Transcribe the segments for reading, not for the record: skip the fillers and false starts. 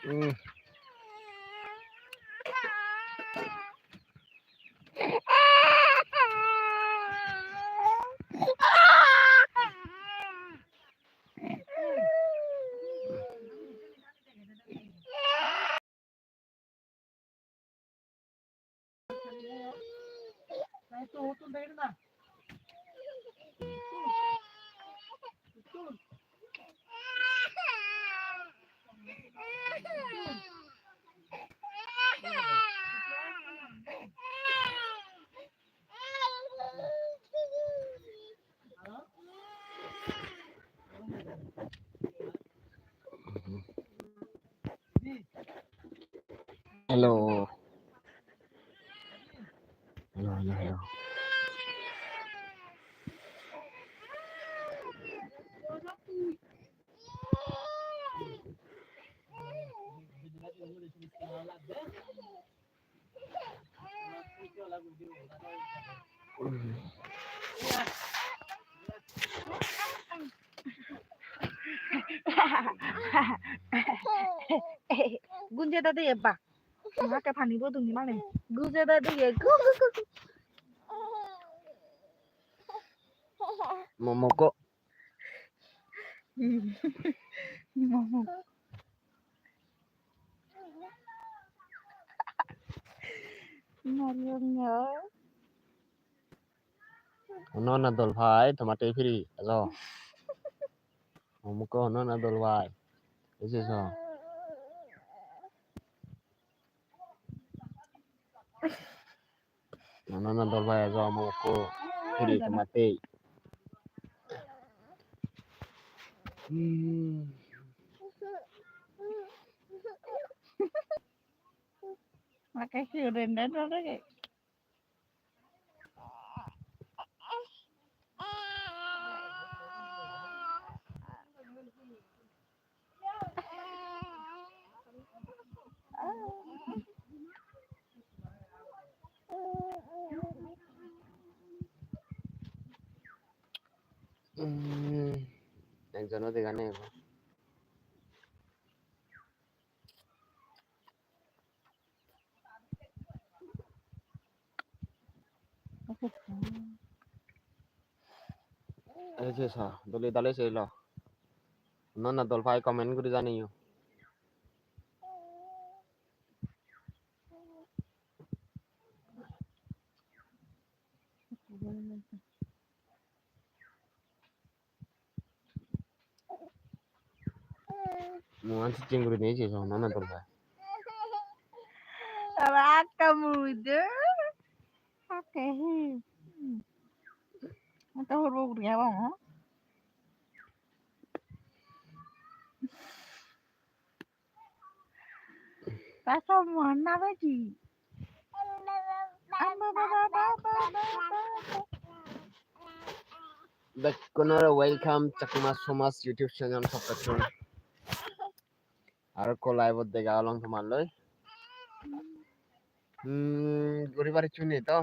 Mm. Hello. Hello. Gunje da de ba. Ma ka phani bo duni mane. Gunje da de gu. Momoko. Momo. Mario nhớ. Nó là đồn phải, tomato free. Rồi. Momoko nó là đồn phải. Cái gì sao? Nó là đồn phải rồi momoko free tomato. Ma cái khiêu đến đấy đó đấy. একজনও দেখা নেই এই যে দলি দালে ছিল না দল ভাই কমেন্ট করে জানিও muan চিংড়ি নিয়েছি না দল ভাই Raka muda. Oke. Mata huruf dia bang. Rasa mana lagi? Bekunara welcome Chakma Somas YouTube channel subscription আর কো লাইভত দেখা অলং তোমার লই গরিবারে চুনি তো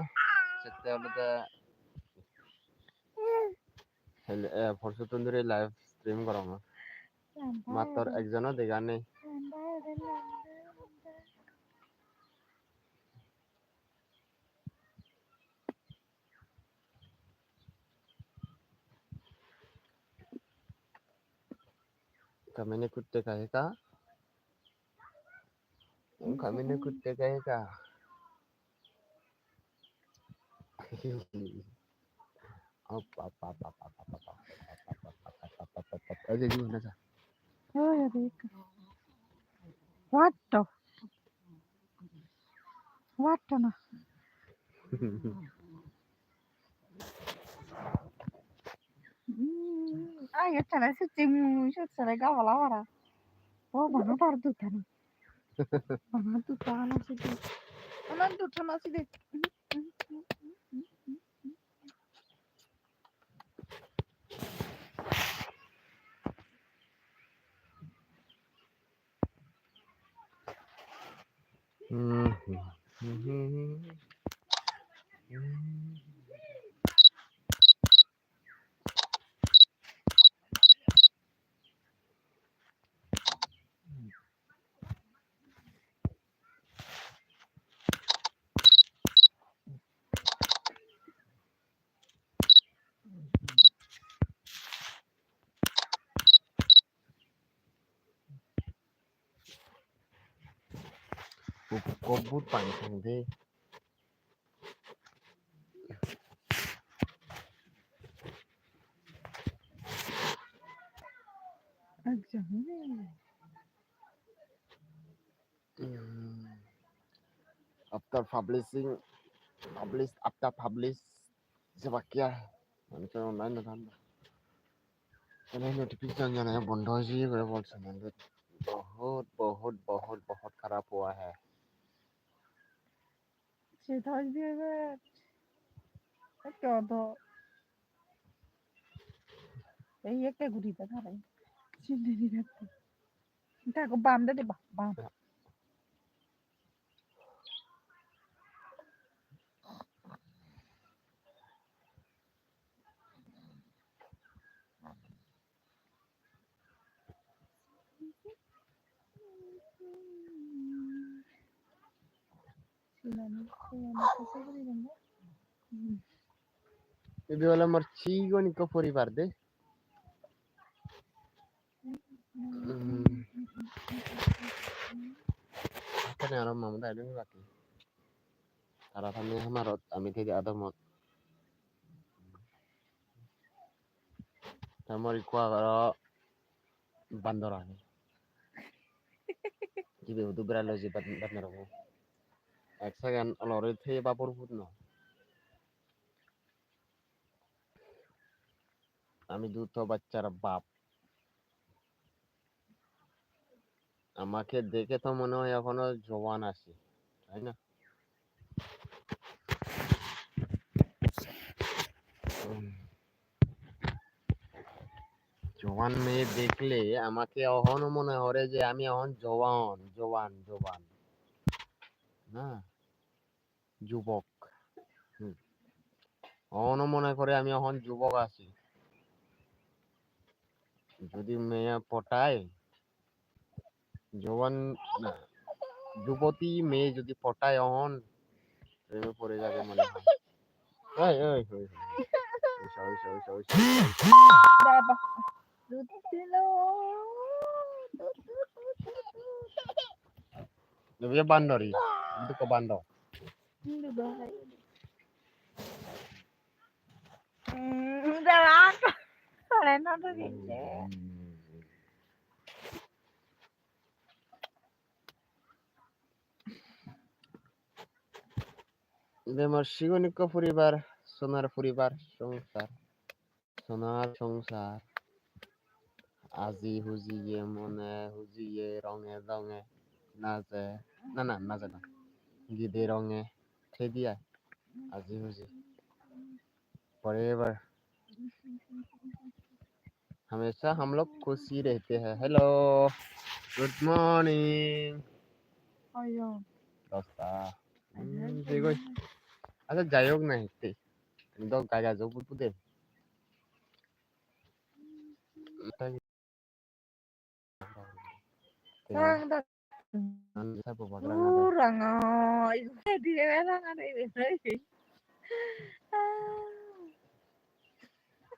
সেতে হলতে ফরসুতন ধরে লাইভ স্ট্রিম করা মাত্র একজনও দেখা নেই kami kutte kahe ka kami kutte kahe ka aje ji na Oh ya dek. What the? What na? Ay, chala se timu, se chala ga wala wala. Oh, bana tar du thani. Bana du thana se de. Bana du thana se de. Kobut panjang deh. Jangan. After publish sebagai মানুষের online দোকান notification जो है बंद हो जी করে বলছে মানে बहुत बहुत बहुत बहुत खराब हुआ है সেটা দিয়ে কত এই একটা গুটিতে খারাই চিন্তা রাখতে দেখো বাম দে দিবা বাম Ibig wala marchigo ni ko puribar de kan aram mamda ini baki harapannya hamarot ami tidak ada mot tamari kwa karo bandorani jibe udu beralo jibat bandorako এক সেকেন্ড অলরে থেকে বাপর ফুট না আমি দুটো বাচ্চার বাপ আমাকে দেখে তো মনে হয় এখনো জওয়ান আছি তাই না জওয়ান মেয়ে দেখলে আমাকে এখনো মনে হয় যে আমি এখন জওয়ান জওয়ান জওয়ান না যুবক এখনো মনে করে আমি এখন যুবক আছি যদি মেয়ে পটায় জওয়ান না যুবতী মেয়ে যদি পটায় এখন প্রেমে পড়ে যাবে মনে হয় এই এই এই বাবা দুধ দিল Dia bandori, itu ke bandor. udah apa kalian nonton ini Memang sigoni ko puribar, sonar puribar, sonar, আজি হুজিয়ে মনে হুজিয়ে রঙে রঙে নাচে না নাচে না গিদে রঙে খেদিয়া আজি হুজি forever हमेशा हम लोग खुशी रहते हैं हेलो गुड मॉर्निंग ayo दोस्ता देखो अच्छा যাই হোক না হেঁটে তুমি তো গাগা যোগ বুঝতে kurang dah kurang oh itu dia bilang ada ini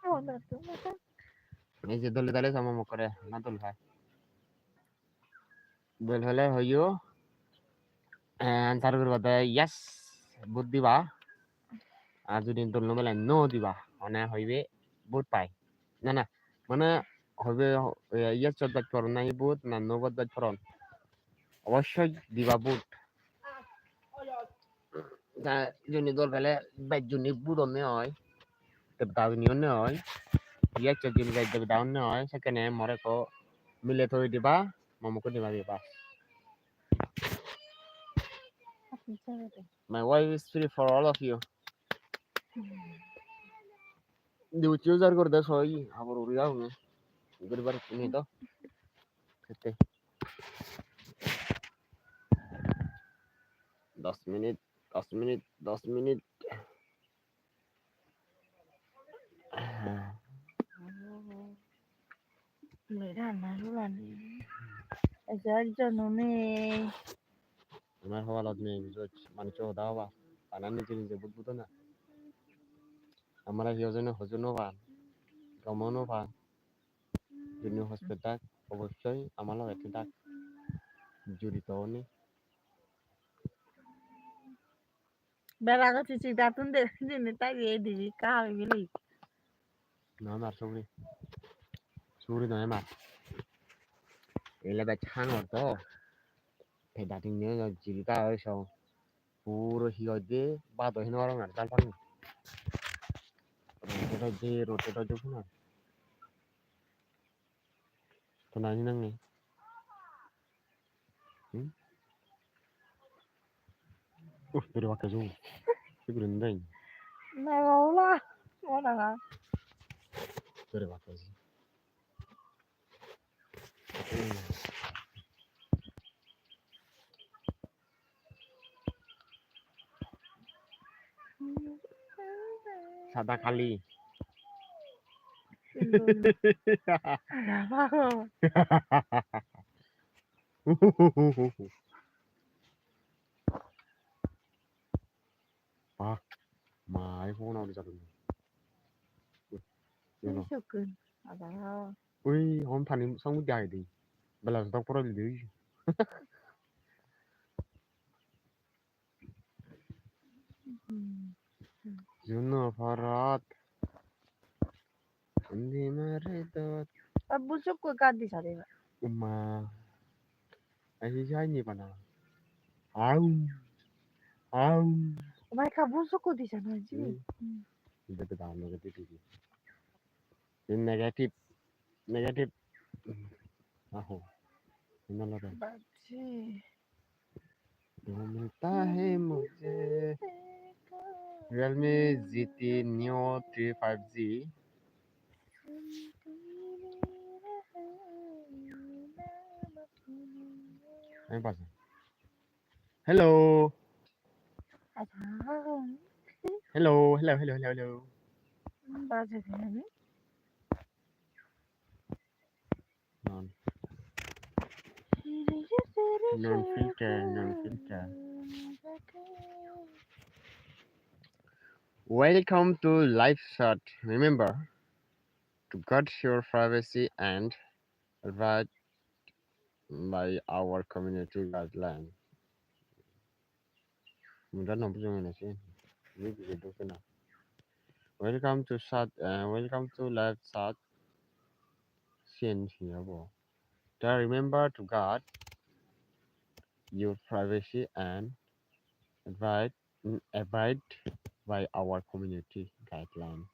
oh betul betul এই যে দলে দলে সমম করে না দল ভাই বেল হলে হইও আনসার করবা দে ইয়েস বুট দিবা আর যদি দল নবেলা নো দিবা মানে হইবে বুট পাই না না মানে হবে ইয়েস চদবাদ করন না বুট না নো বদবাদ করন অবশ্যই দিবা বুট যদি দল ফেলে বাইক জন্য বুট অন্য হয় দাও নিও হয় ইয়েস যদি বাইক দেবে দাও হয় সেখানে মরে কো মিলে তো দিবা মামুকে দিবা দিবা My wife is free for all of you. Di ucciso guarda soi, amor uriya hunge. Garibar ini to. Kete. 10 menit, 10 menit, 10 menit. Mira, narulan. Ajar janune. আমার হওয়ালত নেই বুঝছ মানুষ দাওয়া বানানি জিনিস বুঝবো না আমরা হিওজনে হজনও পান গমনও পান যদি হসপিটাল অবশ্যই আমার এটি ডাক জড়িত নি বেড়াগাছি চিতাতুন দে দিনে তাই এই দিবি কাহাবে গেলি nó mà suri nó mà đây là bài chăng ở đó thì đã tin nhớ là chỉ ta ở sau puro hiểu đi ba tuổi nó đang ở trong phòng rồi tôi chụp nó tôi nói như này tôi đi bắt cái gì cái gì đấy mày bảo là bảo là tôi đi bắt cái gì সাদা খালি à mà iPhone nào đi chặt được Şükür. Ada. ui hôm thanh xong một dài đi bây giờ tao có đi Juno Farad Hindi Maridot Bu şükür kaddi sare. Uma Ay ay bana Aum Aum Mai ka bu şükür di sana ji. Betul betul negatif ini negatif negatif आहो इतना लगा Baci. जो मिलता है मुझे Realme GT Neo 35G Anh bảo Hello Ada. Hello hello hello hello hello Baci ni. non non filter non filter Welcome to live chat remember to guard your privacy and right by our community guideline. Mudah nampu jangan nasi. Ini begitu kena. Welcome to chat. Welcome to live chat. Sien here, bo. Remember to guard your privacy and abide abide by our community guideline.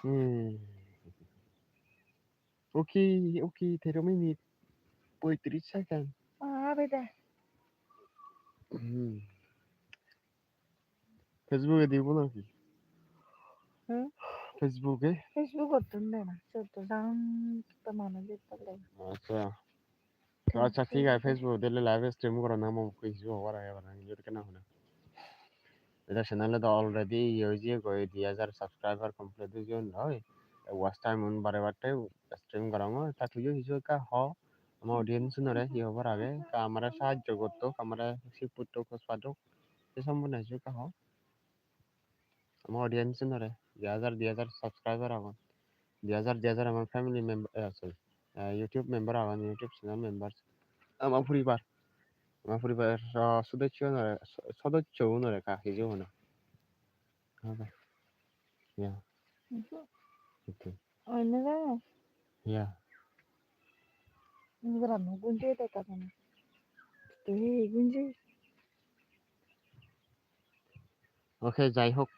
Hmm. Okay, okay. 30 minutes. 30 seconds. Ah beda. Hmm. Facebook'e দিব নাকি Hı? ফেসবুকে Facebook ottun de na. Çöptü zam tamamı bitti. আচ্ছা আচ্ছা ঠিক আছে Facebook দিলে live stream করা না মো কিছু হওয়ার আগে বানা যদি কেন হনা এটা চ্যানেলে তো অলরেডি ইউজি কই 2000 সাবস্ক্রাইবার কমপ্লিট হইজন হয় ওয়াচ টাইম উন বারে বারে স্ট্রিম করা মো তা তুই হিসু কা হ আমার অডিয়েন্স নরে হি হবার আগে কা আমরা সাহায্য করতো আমরা শিপুত্র খোঁজপাতো এ সম্বন্ধে হিসু কা হ আমার অডিয়েন্স নরে 2000 সাবস্ক্রাইবার আমার 2000 আমার family member sorry YouTube member আমার ইউটিউব চ্যানেল মেম্বার আমার পরিবার সদস্য 오늘에 가 기존에 okay yeah okay Oynada. yeah Nigra no gunje de kadana. Tuh gunje. okay যাই হোক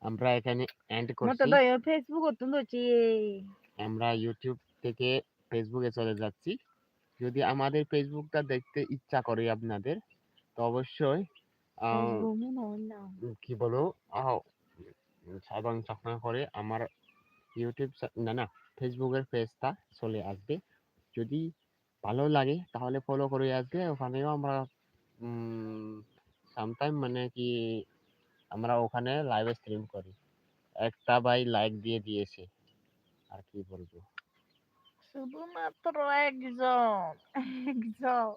আমরা এখানে এন্ড Mata করছি da yo Facebook ottun do chi. আমরা ইউটিউব থেকে ফেসবুকে চলে যাচ্ছি যদি আমাদের ফেসবুকটা দেখতে ইচ্ছা করে আপনাদের তো অবশ্যই Facebook mo no na. কি বলো সাধারণ চাকমা করে আমার ইউটিউব না ফেসবুকের পেজটা চলে আসবে যদি ভালো লাগে তাহলে ফলো করে আসবে ওখানেও আমরা সামটাইম মানে কি আমরা ওখানে লাইভ স্ট্রিম করি একটা ভাই লাইক দিয়ে দিয়েছে আর কি বলবো শুধুমাত্র একজন একজন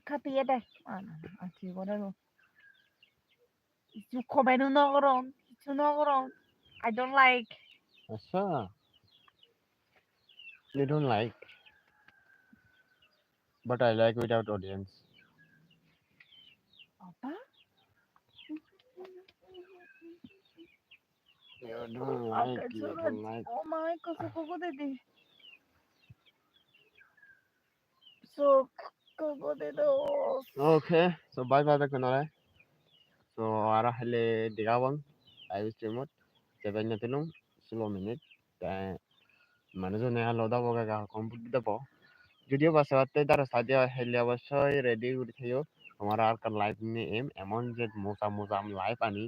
খাটিয়ে দেয় আর কি করে কিছু কমেন্ট নগরম কিছু নগরম I don't like আচ্ছা you don't like but I like without audience. Apa? You don't like, Agak you surat. don't like. Oh my, koko dede. So, koko dede. Okay, so bye bye kenal. So arah le digawang, I will stream it. Seven tulung, slow minute. মানুষজন হলো দাবো কাকা complete দেবো যদিও বাসা বাতে তার সাথে হেলে অবশ্যই রেডি করে থাকো আমার আর কার লাইফ নিয়ে এমন যে মোসা মোসা আমি লাইফ আনি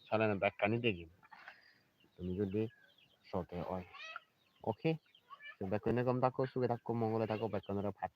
সালে না ব্যাখ্যানি দেখি তুমি যদি সতে হয় ওকে তো ব্যাখ্যানে কম থাকো সুখে থাকো মঙ্গলে থাকো ব্যাখ্যানের ভাত